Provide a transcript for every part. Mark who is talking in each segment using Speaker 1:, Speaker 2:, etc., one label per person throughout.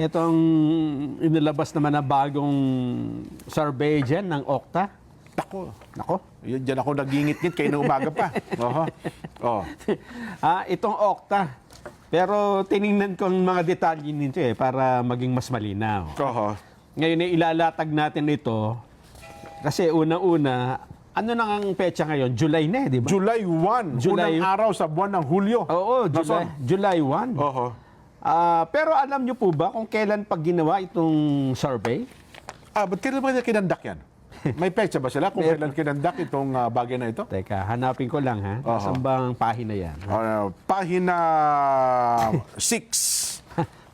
Speaker 1: Itong inilabas naman na bagong survey dyan ng Okta. Nako.
Speaker 2: Yan, dyan ako nagingit-ngit kayo na umaga pa. Oho. Oh.
Speaker 1: Itong Okta. Pero tiningnan ko ang mga detalye nito para maging mas malinaw.
Speaker 2: Oho.
Speaker 1: Ngayon ilalatag natin ito kasi una-una, ano nang ang petsa ngayon? July na di ba?
Speaker 2: July 1, unang araw sa buwan ng Hulyo.
Speaker 1: Oo, July 1.
Speaker 2: Oho.
Speaker 1: Pero alam nyo po ba kung kailan pag ginawa itong survey?
Speaker 2: Ba't kailan ba niya kinandak yan? May petsa ba sila kung kailan kinandak itong bagay na ito?
Speaker 1: Teka, hanapin ko lang ha. Saan bang pahina yan?
Speaker 2: Pahina 6.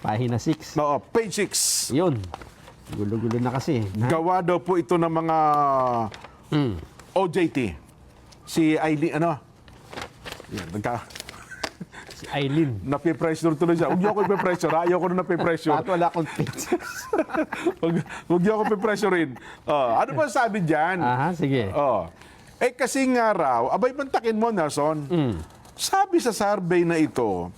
Speaker 1: Pahina 6.
Speaker 2: Oo, page 6.
Speaker 1: Yun. Gulo-gulo na kasi.
Speaker 2: Gawa daw po ito ng mga OJT. Si Aileen, yan,
Speaker 1: Si Aileen.
Speaker 2: napipressure tuloy siya. Huwag niyo ako ipipressure, ha? Ayoko na napipressure.
Speaker 1: At wala akong page.
Speaker 2: Huwag niyo ako ipipressurein. Ano ba sabi dyan?
Speaker 1: Sige.
Speaker 2: Kasi nga raw, abay bantakin mo, Nelson. Sabi sa survey na ito,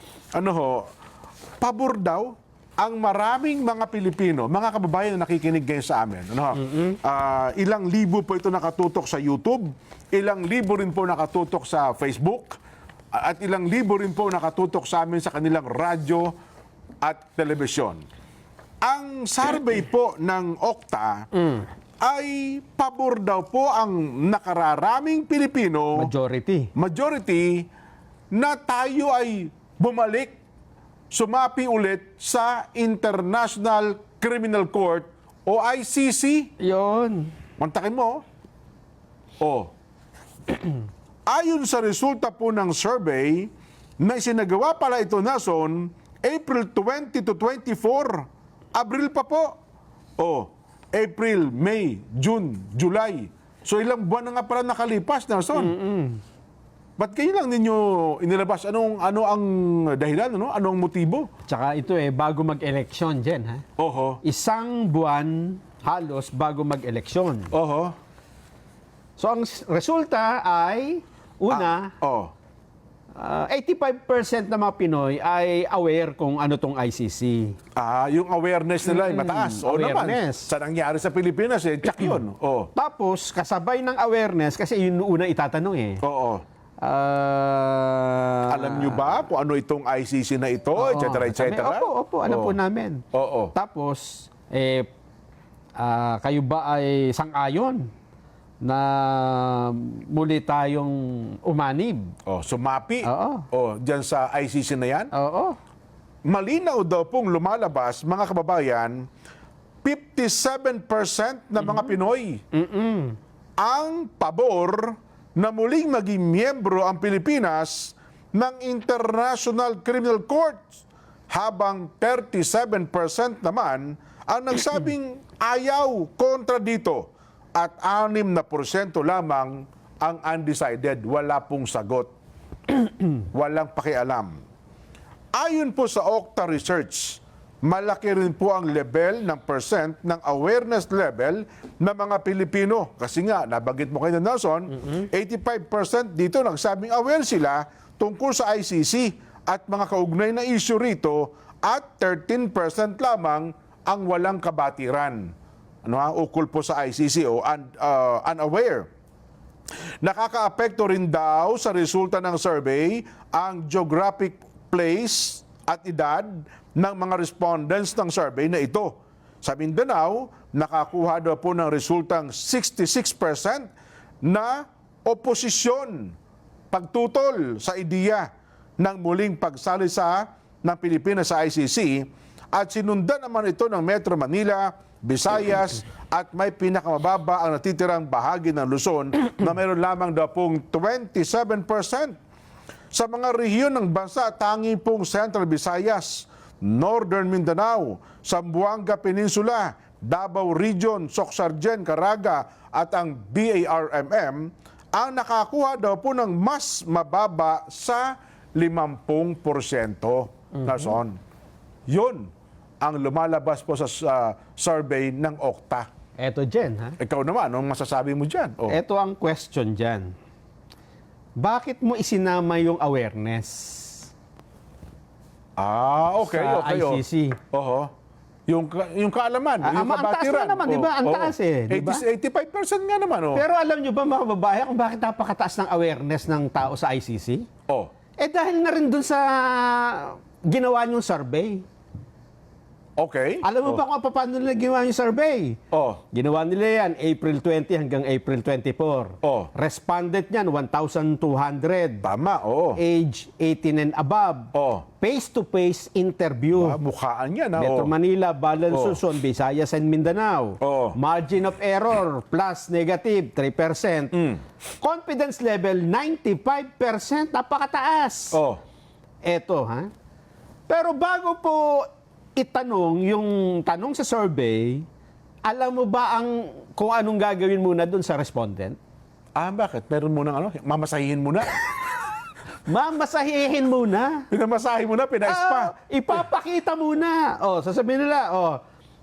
Speaker 2: pabor daw ang maraming mga Pilipino, mga kababayan na nakikinig ngayon sa amin. Ilang libo po ito nakatutok sa YouTube, ilang libo rin po nakatutok sa Facebook, at ilang libo rin po nakatutok sa amin sa kanilang radyo at telebisyon. Ang survey po ng Okta ay pabor daw po ang nakararaming Pilipino, majority, na tayo ay bumalik, sumapi ulit sa International Criminal Court o ICC.
Speaker 1: Yun.
Speaker 2: Mantakin mo. Ayon sa resulta po ng survey na isinagawa pala ito, Nason, April 20 to 24. Abril pa po. April, May, June, July. So ilang buwan na nga pala nakalipas, Nason. Ba't kayo lang ninyo inilabas? Ano ang dahilan? Ano ang motibo?
Speaker 1: Tsaka ito bago mag-eleksyon dyan, ha? Isang buwan halos bago mag-eleksyon. So ang resulta ay, una, 85% ng mga Pinoy ay aware kung ano tong ICC.
Speaker 2: Yung awareness nila ay mataas.
Speaker 1: Awareness.
Speaker 2: Naman, sa nangyari sa Pilipinas, tsak yun.
Speaker 1: Tapos, kasabay ng awareness, kasi yun una itatanong
Speaker 2: alam nyo ba kung ano itong ICC na ito, etc.
Speaker 1: Opo, alam po namin. Tapos, kayo ba ay sang-ayon na muli tayong umanib?
Speaker 2: Sumapi. Diyan sa ICC na yan? Malinaw daw pong lumalabas, mga kababayan, 57% ng mga Pinoy ang pabor na muling maging miyembro ang Pilipinas ng International Criminal Court, habang 37% naman ang nagsabing ayaw kontra dito at 6% lamang ang undecided, wala pong sagot. Walang pakialam. Ayon po sa Okta Research, malaki rin po ang level ng percent ng awareness level ng mga Pilipino. Kasi nga, nabanggit mo kayo, Nelson, 85% dito nagsabing aware sila tungkol sa ICC at mga kaugnay na issue rito, at 13% lamang ang walang kabatiran. Ukol po sa ICC o unaware. Nakakaapekto rin daw sa resulta ng survey ang geographic place at edad ng mga respondents ng survey na ito. Sa Mindanao, nakakuha daw po ng resultang 66% na oposisyon, pagtutol sa ideya ng muling pagsalisa ng Pilipinas sa ICC, at sinundan naman ito ng Metro Manila, Visayas, at may pinakamababa ang natitirang bahagi ng Luzon na mayroon lamang daw pong 27%. Sa mga rehiyon ng bansa, tangi pong Central Visayas, Northern Mindanao, Zamboanga Peninsula, Davao Region, Socsargen, Caraga at ang BARMM ang nakakuha daw po ng mas mababa sa 50%. Nason. Yun ang lumalabas po sa survey ng Okta.
Speaker 1: Eto dyan, ha?
Speaker 2: Ikaw naman, anong masasabi mo dyan?
Speaker 1: Eto ang question dyan. Bakit mo isinama yung awareness?
Speaker 2: Okay,
Speaker 1: sa
Speaker 2: okay.
Speaker 1: ICC?
Speaker 2: Yung kaalaman, yung
Speaker 1: ang taas
Speaker 2: kabatiran.
Speaker 1: na naman, di ba? Ang taas di ba?
Speaker 2: 85% nga naman,
Speaker 1: Pero alam nyo ba, mga babae, kung bakit napakataas ng awareness ng tao sa ICC? Dahil na rin dun sa ginawa niyong survey.
Speaker 2: Okay.
Speaker 1: Alam mo ba kung paano nila ginawa yung survey? Ginawa nila yan April 20 hanggang April 24. Respondent niyan, 1,200.
Speaker 2: Tama,
Speaker 1: Age 18 and above. Face-to-face interview.
Speaker 2: Mukhaan yan,
Speaker 1: Metro Manila, Balan, Luzon, Visayas and Mindanao. Margin of error, plus, negative, 3%. Confidence level, 95%. Napakataas. Eto, ha? Pero bago po itanong yung tanong sa survey, alam mo ba kung anong gagawin muna doon sa respondent?
Speaker 2: Bakit? Meron muna mamasahihin muna.
Speaker 1: Mamasahihin muna.
Speaker 2: Pinamasahin muna, pinaispa.
Speaker 1: Ipapakita muna. Sasabihin nila,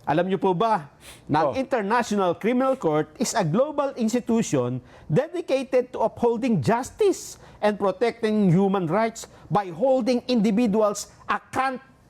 Speaker 1: alam niyo po ba na ang International Criminal Court is a global institution dedicated to upholding justice and protecting human rights by holding individuals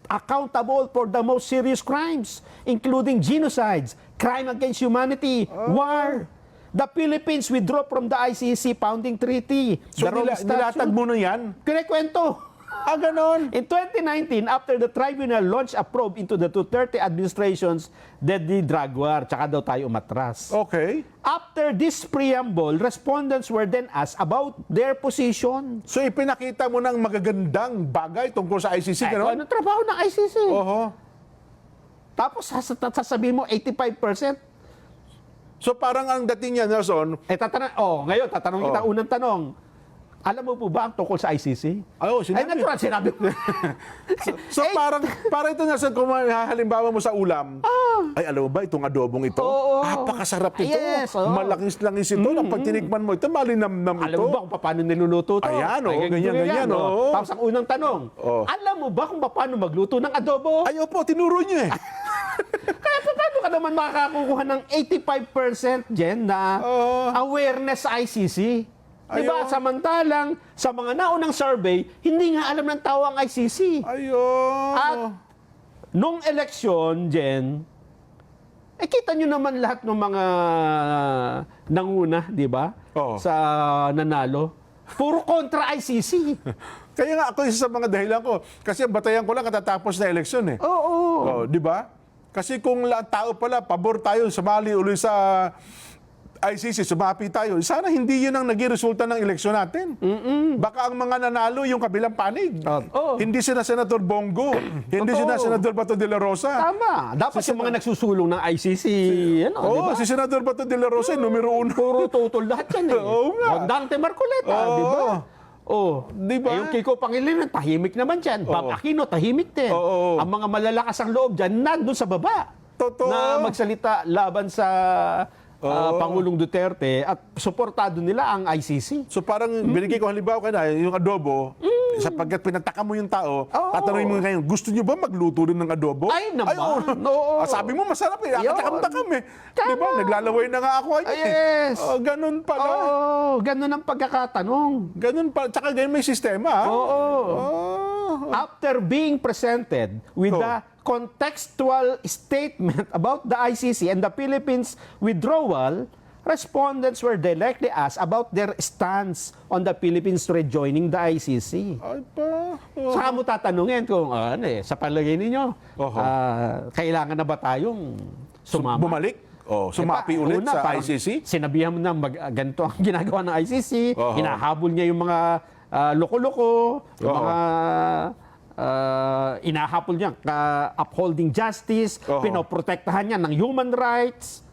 Speaker 1: accountable for the most serious crimes, including genocides, crime against humanity, war. The Philippines withdrew from the ICC founding treaty.
Speaker 2: So, nilatag mo na yan?
Speaker 1: Kinikwento.
Speaker 2: Ganon.
Speaker 1: In 2019, after the tribunal launched a probe into the Duterte administration's deadly drug war, tsaka daw tayo umatras.
Speaker 2: Okay.
Speaker 1: After this preamble, respondents were then asked about their position.
Speaker 2: So, ipinakita mo ng magagandang bagay tungkol sa ICC, gano'n?
Speaker 1: Ano trabaho ng ICC? Tapos sasabihin mo 85%.
Speaker 2: So, parang ang dating niya, Nelson,
Speaker 1: ngayon, tatanong kita unang tanong. Alam mo po ba ang tungkol sa ICC?
Speaker 2: sinabi.
Speaker 1: Natural, sinabi ko.
Speaker 2: So, parang ito, Nelson, kung halimbawa mo sa ulam, alam mo ba, itong adobong ito, napakasarap ito.
Speaker 1: Yes,
Speaker 2: Malangis-langis ito. Pag tinikman mo ito, malinamnam ito.
Speaker 1: Alam mo ba kung paano niluluto ito?
Speaker 2: Ayan, ganyan.
Speaker 1: Tapos ang unang tanong, alam mo ba kung paano magluto ng adobo?
Speaker 2: Opo, tinuro niyo
Speaker 1: Kaya paano ka naman makakakuha ng 85% dyan na awareness sa ICC? Diba? Samantalang, sa mga naunang survey, hindi nga alam ng tao ang ICC. At nung eleksyon, Jen, kita nyo naman lahat ng mga nanguna, di ba? Sa nanalo. Puro kontra ICC.
Speaker 2: Kaya nga ako isa sa mga dahilan ko. Kasi ang batayan ko lang katatapos na eleksyon di ba? Kasi kung tao pala, pabor tayo, sumali uli sa ICC, sumapi tayo. Sana hindi yun ang naging resulta ng eleksyon natin. Baka ang mga nanalo yung kabilang panig. Hindi sila Senator Bongo. Hindi sila Senator Bato de la Rosa.
Speaker 1: Tama. Dapat yung mga nagsusulong ng ICC, diba?
Speaker 2: Si Senator Bato de la Rosa, numero 1.
Speaker 1: Puro tutol lahat yan Dante Marcoleta, di ba?
Speaker 2: Di ba?
Speaker 1: Yung Kiko Pangilinan, tahimik naman dyan. Pam Aquino, tahimik din. Ang mga malalakas ang loob dyan, nandun sa baba. Na magsalita laban sa Pangulong Duterte at suportado nila ang ICC.
Speaker 2: So parang binigay ko halimbawa yung adobo, sapagkat pinataka mo yung tao, tatanungin mo ngayon, gusto niyo ba magluto rin ng adobo?
Speaker 1: Ay naman.
Speaker 2: Sabi mo masarap Takam-takam Di ba? Naglalaway na nga ako.
Speaker 1: Yes.
Speaker 2: Ganun pala.
Speaker 1: Ganun ang pagkakatanong.
Speaker 2: Ganun pala. Tsaka ganun may sistema.
Speaker 1: After being presented with the contextual statement about the ICC and the Philippines withdrawal, respondents were directly asked about their stance on the Philippines rejoining the ICC. Saka mo tatanungin kung sa palagay ninyo, kailangan na ba tayong sumama?
Speaker 2: Bumalik? Sumapi ulit sa ICC?
Speaker 1: Sinabihan mo na ganito ang ginagawa ng ICC, hinahabol niya yung mga loko-loko, yung mga inahapol niya upholding justice, pinoprotektahan niya ng human rights.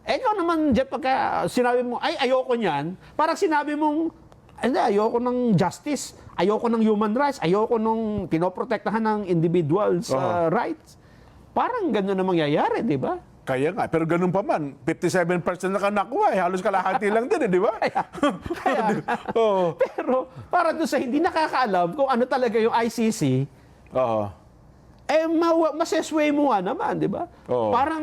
Speaker 1: Ikaw naman, Jeff, pagka sinabi mo, ayoko niyan, parang sinabi mong, ayoko ng justice, ayoko ng human rights, ayoko nung pinoprotektahan ng individuals' rights. Parang gano'n na mangyayari, di ba?
Speaker 2: Kaya nga, pero ganun pa man, 57% na ka nakuha, halos kalahati lang din, di ba?
Speaker 1: Pero para doon sa hindi nakakaalam kung ano talaga yung ICC, masesway mo nga naman, di ba?
Speaker 2: Oo.
Speaker 1: Parang,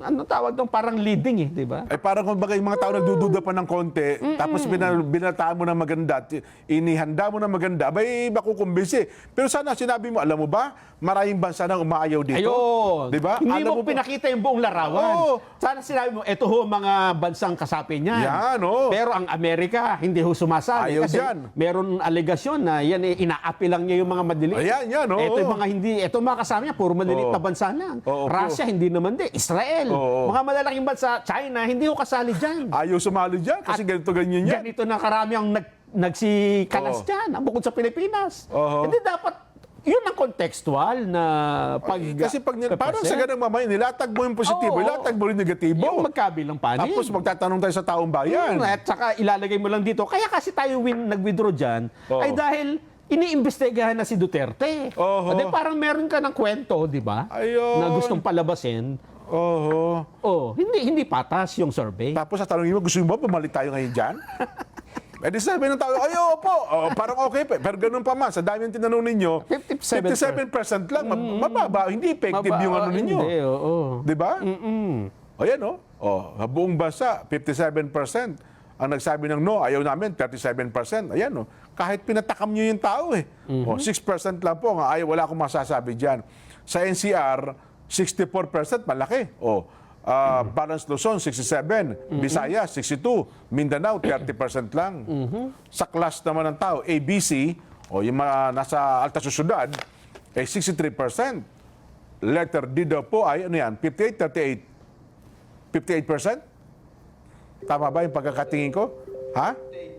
Speaker 1: ano tawag doon, parang leading di ba?
Speaker 2: Parang kumbaga yung mga tao nagdududa pa ng konti, tapos binataan mo ng maganda, at inihanda mo ng maganda, abay makukumbinsi. Pero sana sinabi mo, alam mo ba, maraming bansa nang umaayaw dito.
Speaker 1: Ayun.
Speaker 2: Di ba?
Speaker 1: Hindi
Speaker 2: Alam
Speaker 1: mo pinakita yung buong larawan.
Speaker 2: Oo.
Speaker 1: Sana sinabi mo, eto ho mga bansang kasapi niyan.
Speaker 2: Yan, oo.
Speaker 1: Pero ang Amerika, hindi ho sumasali.
Speaker 2: Ayaw
Speaker 1: kasi
Speaker 2: dyan.
Speaker 1: meron alegasyon na yan, inaapi lang niya yung mga madiliit.
Speaker 2: Ayan, oo.
Speaker 1: Ito yung mga hindi, ito mga kasama niya, puro madiliit
Speaker 2: Oo.
Speaker 1: na bansa lang.
Speaker 2: Oo,
Speaker 1: Russia, hindi naman din. Israel,
Speaker 2: Oo.
Speaker 1: mga malalaking bansa, China, hindi ho kasali dyan.
Speaker 2: Ayaw sumali dyan kasi ganito ganyan yan.
Speaker 1: Ganito na karami ang nagsikalas
Speaker 2: Oo.
Speaker 1: dyan, bukod sa Pilipinas.
Speaker 2: Oo.
Speaker 1: Hindi dapat, yun ang contextual na
Speaker 2: Kasi parang sa ganang mamay, nilatag mo yung positibo,
Speaker 1: Oo.
Speaker 2: ilatag mo rin negatibo.
Speaker 1: yung magkabilang panig.
Speaker 2: Tapos magtatanong tayo sa taong bayan.
Speaker 1: At saka ilalagay mo lang dito. Kaya kasi tayo nag-withdraw dyan,
Speaker 2: Oo.
Speaker 1: ay dahil iniimbestigahan na si Duterte.
Speaker 2: Oo.
Speaker 1: Di parang meron ka ng kwento, di ba?
Speaker 2: Ayun.
Speaker 1: Na gustong palabasin.
Speaker 2: Oo.
Speaker 1: Hindi patas yung survey.
Speaker 2: Tapos sa tanongin mo, gusto mo ba bumalik tayo ngayon dyan? Eh di sabi ng tao, ay opo, parang okay pa. Pero ganun pa man, sa dami ng tinanong ninyo, 57% lang, mababa, hindi effective yung ano ninyo.
Speaker 1: Hindi, oo.
Speaker 2: Di ba? O yan o. Buong bansa, 57%. Ang nagsabi ng no, ayaw namin, 37%. Ayan o. Kahit pinatakam nyo yung tao 6% lang po, ayaw, wala akong masasabi dyan. Sa NCR, 64%, malaki. Balance Luzon, 67. Visayas, 62. Mindanao, 30% lang. Sa class naman ng tao, ABC, yung mga nasa alta susyudad, 63%. Letter D daw po ay, 58, 38. 58%? Tama ba yung pagkakatingin ko? Ha?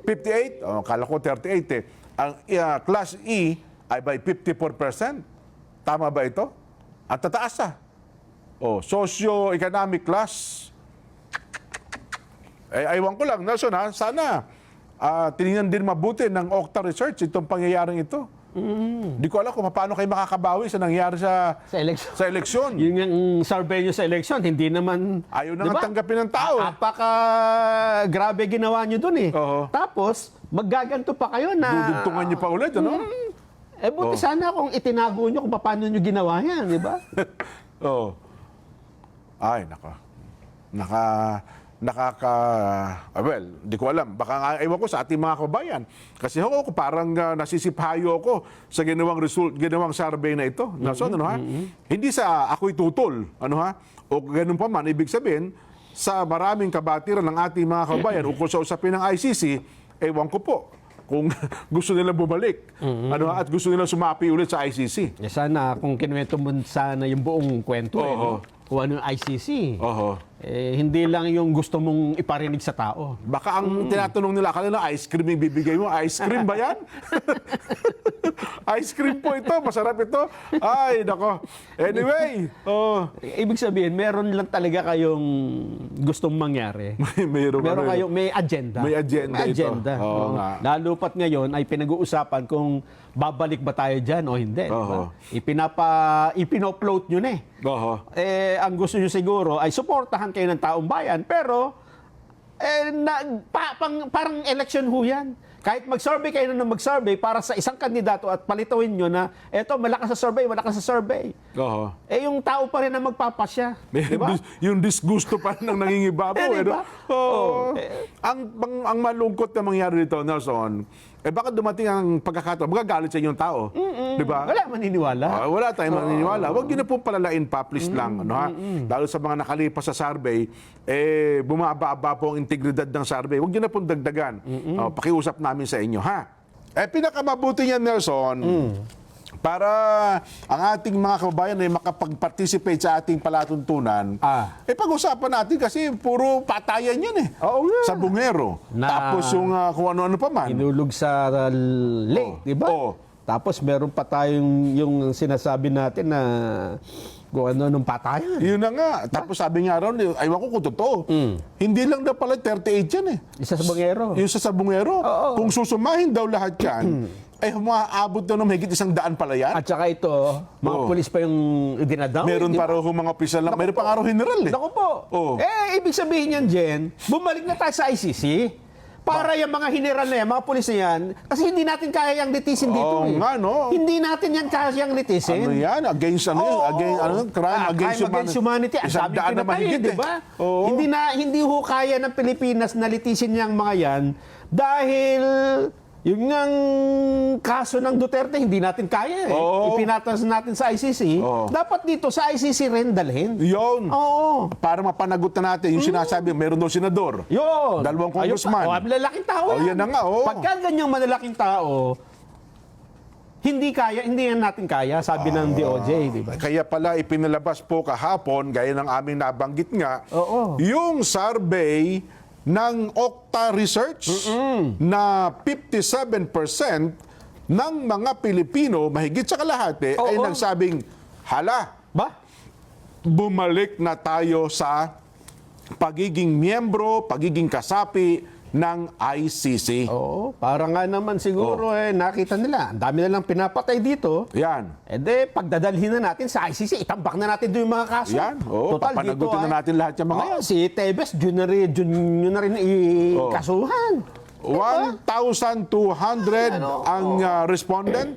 Speaker 2: 58? Kala ko 38 Ang class E ay by 54%. Tama ba ito? Ang tataas socio-economic class. Aywan ko lang, Nelson, sana tinignan din mabuti ng Okta Research itong pangyayaring ito. Di ko alam kung paano kayo makakabawi sa nangyari sa
Speaker 1: election.
Speaker 2: sa eleksyon.
Speaker 1: Yung survey nyo sa election, hindi naman...
Speaker 2: Ayaw na nga tanggapin ng tao.
Speaker 1: Grabe ginawa nyo dun
Speaker 2: Oo.
Speaker 1: Tapos, maggaganto pa kayo na...
Speaker 2: Dudugtungan niyo pa ulit, ano?
Speaker 1: buti sana kung itinago nyo kung paano nyo ginawa yan, di ba?
Speaker 2: Ay, well, di ko alam. Baka nga, ewan ko sa ating mga kabayan. Kasi ako parang nasisiphayo ako sa ginawang survey na ito. Hindi sa ako'y tutol, o ganun pa man, ibig sabihin, sa maraming kabatiran ng ating mga kabayan ukol sa usapin ng ICC, ewan ko po kung gusto nila bumalik at gusto nila sumapi ulit sa ICC.
Speaker 1: Sana kung kinuwento mo sana yung buong kwento, kung ano yung ICC. Hindi lang yung gusto mong iparinig sa tao.
Speaker 2: Baka ang tinatanong nila, akala na ice cream yung bibigay mo. Ice cream ba yan? Ice cream po ito. Masarap ito. Ay, nako. Anyway.
Speaker 1: Ibig sabihin, meron lang talaga kayong gustong mangyari.
Speaker 2: Meron
Speaker 1: may agenda.
Speaker 2: May agenda ito. Oo nga.
Speaker 1: Lalo pat ngayon ay pinag-uusapan kung babalik ba tayo dyan o hindi. Diba? Ipino-float nyo na ang gusto nyo siguro ay suportahan kayo ng taong bayan, pero parang election ho yan. Kahit mag-survey kayo na mag-survey para sa isang kandidato at palitawin nyo na eto, malakas sa survey. Yung tao pa rin na magpapasya. Diba?
Speaker 2: Yung disgusto pa rin ang nangingibabaw.
Speaker 1: Diba?
Speaker 2: Ang malungkot na mangyari dito, Nelson, baka dumating ang pagkakataon, magagalit sa inyong tao. Diba?
Speaker 1: Wala maniniwala.
Speaker 2: Wala tayong maniniwala. Huwag nyo na pong palalain pa, please lang. Dahil sa mga nakalipas sa survey, bumababa po ang integridad ng survey. Huwag nyo na pong dagdagan. Pakiusap namin sa inyo, ha? Pinakamabuti niyan, Nelson, para ang ating mga kababayan ay makapag-participate sa ating palatuntunan, pag-usapan natin kasi puro patayan yan
Speaker 1: Oo nga.
Speaker 2: sa bungero. Tapos yung kung ano-ano pa man.
Speaker 1: Inulog sa lake, di ba? Tapos meron pa tayong yung sinasabi natin na kung ano nung patayan.
Speaker 2: Yun na nga. Tapos sabi nga raw, aywan ko kung totoo. Hindi lang daw pala 38 yan
Speaker 1: Isa sa bungero.
Speaker 2: Yung sa sabungero.
Speaker 1: Oo.
Speaker 2: Kung susumahin daw lahat yan, humaabot na ng higit 100 pala yan.
Speaker 1: At saka ito, mga pulis pa yung dinadaw.
Speaker 2: Meron pa raw mga opisyal lang. Meron pa nga raw general
Speaker 1: Naku po. Ibig sabihin yan, Jen, bumalik na tayo sa ICC. Para yung mga general na yan, mga pulis na yan, kasi hindi natin kaya yung litisin dito.
Speaker 2: Oo nga, no?
Speaker 1: Hindi natin yan kaya yung litisin.
Speaker 2: Ano yan? Against ano yun? Crime against
Speaker 1: humanity. Ang
Speaker 2: Isang
Speaker 1: sabi
Speaker 2: daan na
Speaker 1: pinatay,
Speaker 2: mahigit
Speaker 1: di ba?
Speaker 2: Oo.
Speaker 1: Hindi ho kaya ng Pilipinas na litisin yung mga yan dahil yung ngang kaso ng Duterte, hindi natin kaya eh.
Speaker 2: Oo.
Speaker 1: Ipinatas natin sa ICC.
Speaker 2: Oo.
Speaker 1: Dapat dito sa ICC rin dalhin.
Speaker 2: Yun.
Speaker 1: Oo.
Speaker 2: Para mapanagot na natin yung sinasabi, meron daw senador.
Speaker 1: Yun.
Speaker 2: Dalawang congressman.
Speaker 1: Malalaking tao
Speaker 2: Oh, yan na nga, oh.
Speaker 1: Pagka ganyang malalaking tao, hindi yan natin kaya, sabi ng DOJ, di ba?
Speaker 2: Kaya pala ipinalabas po kahapon, gaya ng aming nabanggit nga,
Speaker 1: Oo.
Speaker 2: yung survey ng Okta Research na 57% ng mga Pilipino, mahigit sa kalahati, ay
Speaker 1: Oo.
Speaker 2: nagsabing, hala,
Speaker 1: Ba?
Speaker 2: bumalik na tayo sa pagiging miyembro, pagiging kasapi ng ICC.
Speaker 1: Oo, para nga naman siguro nakita nila, ang dami na lang pinapatay dito.
Speaker 2: Yan.
Speaker 1: Pagdadalhin na natin sa ICC, itambak na natin doon yung mga kaso.
Speaker 2: Yan. Oo, papanagutin na natin lahat yung mga yan.
Speaker 1: Si Tebes, yun na rin ikasuhan.
Speaker 2: 1,200 ang respondent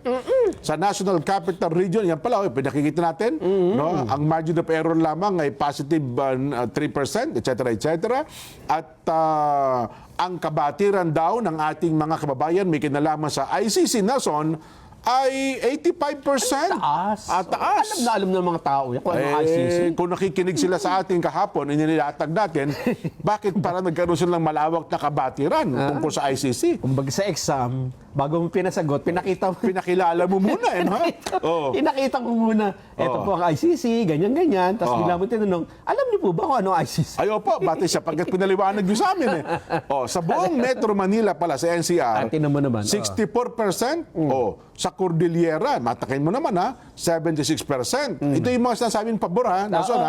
Speaker 2: sa National Capital Region. Yan pala, pinakikita natin. No? Ang margin of error lamang ay positive 3%, etc. etc. At ang kabatiran daw ng ating mga kababayan may kinalaman sa ICC, Nelson, ay 85%.
Speaker 1: Taas.
Speaker 2: At taas.
Speaker 1: Alam na ng mga tao yan kung ano ICC.
Speaker 2: Kung nakikinig sila sa atin kahapon, inilatag natin, bakit para nagkaroon sila ng malawak na kabatiran tungkol sa ICC?
Speaker 1: Kumbaga sa exam, bago mo pinasagot, pinakita mo.
Speaker 2: Pinakilala mo muna, ha? Oo.
Speaker 1: Pinakita ko muna, eto po ang ICC, ganyan-ganyan. Tapos bigla mo tinanong, alam niyo po ba kung ano ICC?
Speaker 2: Ay, opo, batay siya pagkat pinaliwanag nyo sa amin, sa buong Metro Manila pala, sa NCR,
Speaker 1: Tingnan mo naman.
Speaker 2: 64%. Sa Cordillera, matakin mo naman, 76%. Ito yung mga sinasabing pabor, Nelson,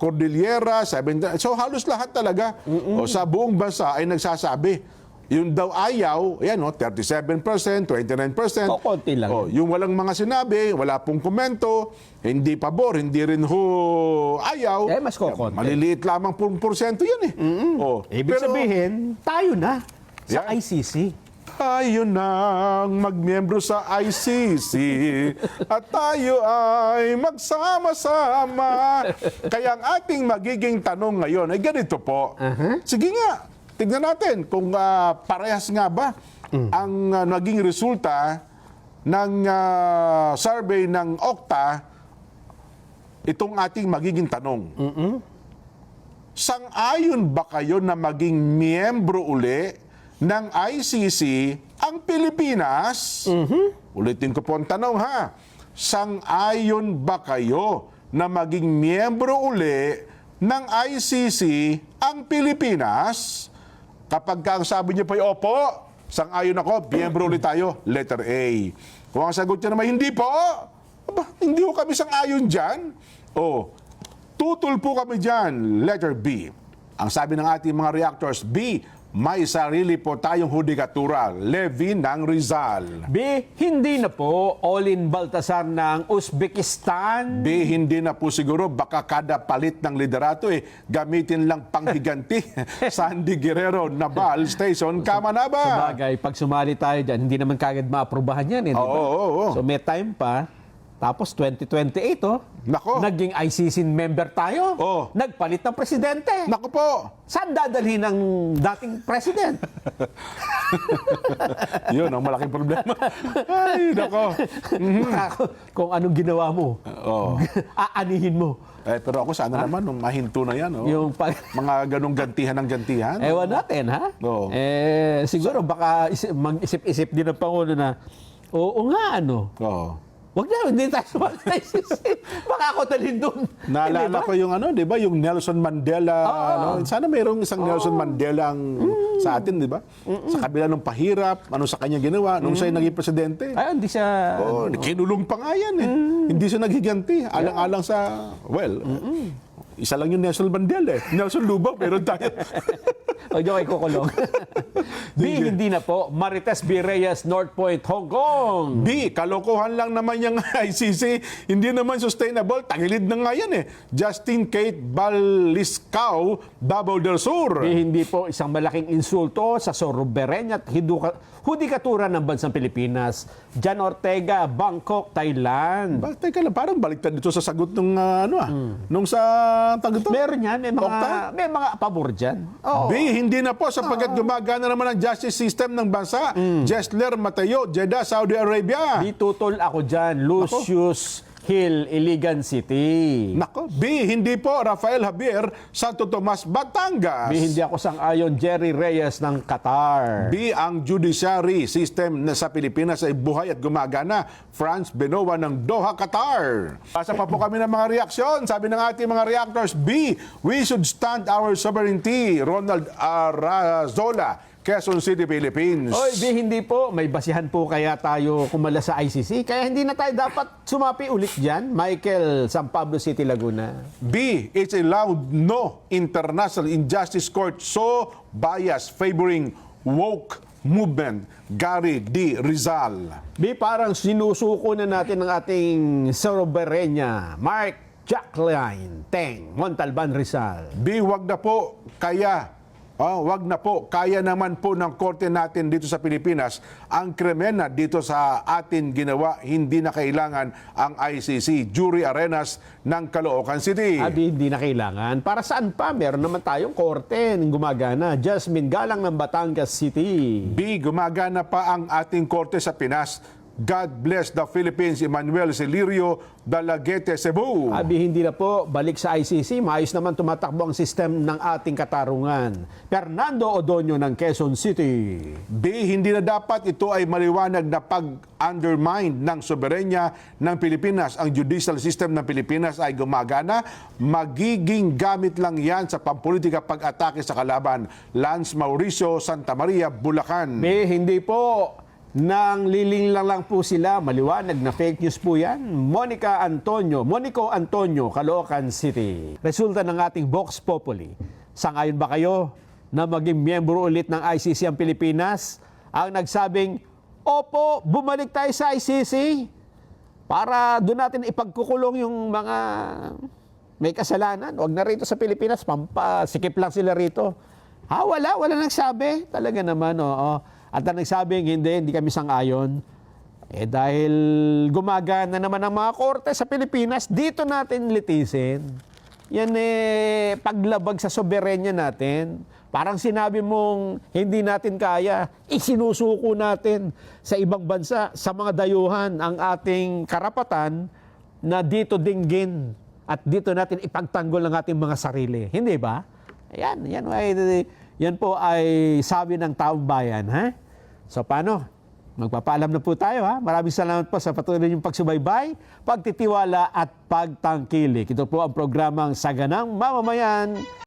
Speaker 2: Cordillera, 70%. So, halos lahat talaga. Sa buong bansa ay nagsasabi. Yung daw ayaw, 37%, 29%.
Speaker 1: Konti lang.
Speaker 2: Yung walang mga sinabi, wala pong komento, hindi pabor, hindi rin ayaw.
Speaker 1: Mas kokonti.
Speaker 2: Maliliit lamang porsyento yan
Speaker 1: Ibig sabihin, tayo na sa
Speaker 2: Yan.
Speaker 1: ICC.
Speaker 2: Tayo nang magmiyembro sa ICC at tayo ay magsama-sama. Kaya ang ating magiging tanong ngayon ay ganito po. Sige nga, tignan natin kung parehas nga ba ang naging resulta ng survey ng Okta, itong ating magiging tanong. Sang-ayon ba kayo na maging miyembro uli ng ICC ang Pilipinas? Ulitin ko po ang tanong, sang-ayon ba kayo na maging miyembro uli ng ICC ang Pilipinas? Kapag ang sabi niyo po ay opo, sang-ayon ako, miyembro uli tayo, letter A. Kung ang sagot niyo naman hindi po, hindi ko kami sang-ayon dyan. Tutul po kami dyan, letter B. Ang sabi ng ating mga reactors, B, may sarili po tayong hudikatura, Levy ng Rizal.
Speaker 1: B, hindi na po Olin Baltasar ng Uzbekistan.
Speaker 2: B, hindi na po siguro, baka kada palit ng liderato gamitin lang panghiganti. Sandy Guerrero, Nabal Station, Kamanaba.
Speaker 1: Sabagay, pag sumali tayo dyan, hindi naman kagad maaprubahan yan. Di ba?
Speaker 2: Oo.
Speaker 1: So may time pa. Tapos 2028,
Speaker 2: Nako.
Speaker 1: naging ICC member tayo.
Speaker 2: Oo.
Speaker 1: Nagpalit ng presidente.
Speaker 2: Naku po.
Speaker 1: Saan dadalhin ng dating president?
Speaker 2: Yun, ang malaking problema. Ay, nako.
Speaker 1: Kung anong ginawa mo, aanihin mo.
Speaker 2: Pero ako sana naman, nung mahinto na yan.
Speaker 1: Yung
Speaker 2: Mga ganong gantihan ng gantihan.
Speaker 1: Ewan natin,
Speaker 2: Oo.
Speaker 1: siguro baka mag-isip-isip din ng Pangulo na, oo nga, wag na, hindi tayo sumali sa ICC. Baka ako talhin doon.
Speaker 2: Naalala ko yung di ba, yung Nelson Mandela. Sana mayroong isang Nelson Mandela sa atin, di ba? Sa kabila ng pahirap, sa kanya ginawa, nung siya naging presidente.
Speaker 1: Ay, hindi siya...
Speaker 2: Kinulong pa nga yan Hindi siya naghiganti. Alang-alang sa, Isa lang yung Nelson Mandela eh. Nelson Lubao, meron tayo.
Speaker 1: Huwag niyo kayo kukulong. B, hindi na po. Marites B. Reyes, North Point, Hong Kong.
Speaker 2: B, kalokohan lang naman yung ICC. Hindi naman sustainable. Tagilid na nga yan eh. Justin Kate Baliscao, Davao del Sur.
Speaker 1: B, hindi po isang malaking insulto sa soberenya at hudikatura ng bansang Pilipinas. Jan Ortega, Bangkok, Thailand.
Speaker 2: Teka lang, parang baliktad dito sa sagot ng nung sa tagot to.
Speaker 1: Meron yan,
Speaker 2: Okta?
Speaker 1: may mga pabor dyan. Oo.
Speaker 2: B, hindi na po sapagkat gumagana naman ang justice system ng bansa. Jesler Mateo, Jeddah, Saudi Arabia.
Speaker 1: Di tutol ako dyan. Lucius Hill, Iligan City.
Speaker 2: Nako, B, hindi po Rafael Javier, Santo Tomas, Batangas.
Speaker 1: B, hindi ako sang-ayon. Jerry Reyes ng Qatar.
Speaker 2: B, ang judiciary system na sa Pilipinas ay buhay at gumagana. Franz Benowa ng Doha, Qatar. Basa pa po kami ng mga reaksyon. Sabi ng ating mga reactors, B, we should stand our sovereignty. Ronald Arazola, Quezon City, Philippines.
Speaker 1: Oy, B, hindi po. May basihan po kaya tayo kumala sa ICC. Kaya hindi na tayo dapat sumapi ulit dyan. Michael, San Pablo City, Laguna.
Speaker 2: B, it's a loud no. International Injustice Court so biased favoring woke movement. Gary D. Rizal.
Speaker 1: B, parang sinusuko na natin ang ating soberenya. Mark Jacqueline Teng, Montalban, Rizal.
Speaker 2: B, wag na po wag na po. Kaya naman po ng korte natin dito sa Pilipinas ang krimen na dito sa atin ginawa. Hindi na kailangan ang ICC, Jury Arenas ng Caloocan City.
Speaker 1: Abi, hindi na kailangan. Para saan pa? Meron naman tayong korte ng gumagana. Jasmine Galang ng Batangas City.
Speaker 2: B, gumagana pa ang ating korte sa Pinas. God bless the Philippines, Emmanuel Celirio, Dalaguete, Cebu.
Speaker 1: Abi, hindi na po. Balik sa ICC. Maayos naman tumatakbo ang sistem ng ating katarungan. Fernando Odonio ng Quezon City.
Speaker 2: B, hindi na dapat ito ay maliwanag na pag-undermine ng soberenya ng Pilipinas. Ang judicial system ng Pilipinas ay gumagana. Magiging gamit lang yan sa pampolitika pag-atake sa kalaban. Lance Mauricio, Santa Maria, Bulacan.
Speaker 1: B, hindi po. Nang liling lang po sila, maliwanag na fake news po yan. Monico Antonio, Caloocan City. Resulta ng ating Vox Populi. Sangayon ba kayo na maging miyembro ulit ng ICC ang Pilipinas? Ang nagsabing, opo, bumalik tayo sa ICC para doon natin ipagkukulong yung mga may kasalanan. Huwag na rito sa Pilipinas, pampasikip lang sila rito. Wala nagsabi. Talaga naman, oo. At ang nagsabing, hindi kami sang-ayon. Dahil gumagana naman ang mga korte sa Pilipinas, dito natin litisin. Yan paglabag sa soberenya natin. Parang sinabi mong hindi natin kaya, isinusuko natin sa ibang bansa, sa mga dayuhan, ang ating karapatan na dito dinggin at dito natin ipagtanggol ang ating mga sarili. Hindi ba? Yan po ay sabi ng taong bayan, ha? So paano? Magpapaalam na po tayo, ha? Maraming salamat po sa patuloy niyong pagsubaybay, pagtitiwala at pagtangkilik. Ito po ang programang Saganang Mamamayan.